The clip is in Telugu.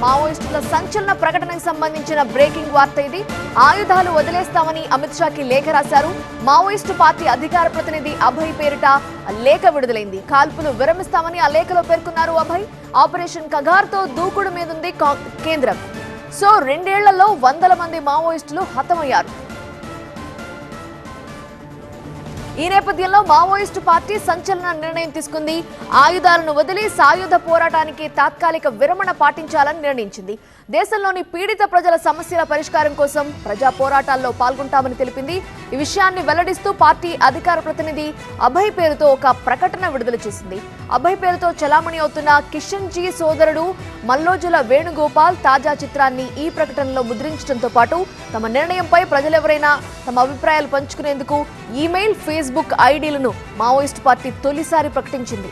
మావోయిస్టుల సంచలన ప్రకటనకు సంబంధించిన బ్రేకింగ్ వార్త ఇది. ఆయుధాలు వదిలేస్తామని అమిత్ షాకి లేఖ రాశారు. మావోయిస్టు పార్టీ అధికార ప్రతినిధి అభయ్ పేరిట లేఖ విడుదలైంది. కాల్పులు విరమిస్తామని ఆ లేఖలో పేర్కొన్నారు అభయ్. ఆపరేషన్ కగార్తో దూకుడు మీదుంది కేంద్రం. సో 2 ఏళ్లలో 100 మంది మావోయిస్టులు హతమయ్యారు. ఈ నేపథ్యంలో మావోయిస్టు పార్టీ సంచలన నిర్ణయం తీసుకుంది. ఆయుధాలను వదిలి సాయుధ పోరాటానికి తాత్కాలిక విరమణ పాటించాలని నిర్ణయించింది. దేశంలోని పీడిత ప్రజల సమస్యల పరిష్కారం కోసం ప్రజా పోరాటాల్లో పాల్గొంటామని తెలిపింది. ఈ విషయాన్ని వెల్లడిస్తూ పార్టీ అధికార ప్రతినిధి అభయ్ పేరుతో ఒక ప్రకటన విడుదల చేసింది. అభయ్ పేరుతో చలామణి అవుతున్న కిషన్ జీ సోదరుడు మల్లోజుల వేణుగోపాల్ తాజా చిత్రాన్ని ఈ ప్రకటనలో ముద్రించడంతో పాటు తమ నిర్ణయంపై ప్రజలెవరైనా తమ అభిప్రాయాలు పంచుకునేందుకు ఈమెయిల్, ఫేస్బుక్ ఐడీలను మావోయిస్టు పార్టీ తొలిసారి ప్రకటించింది.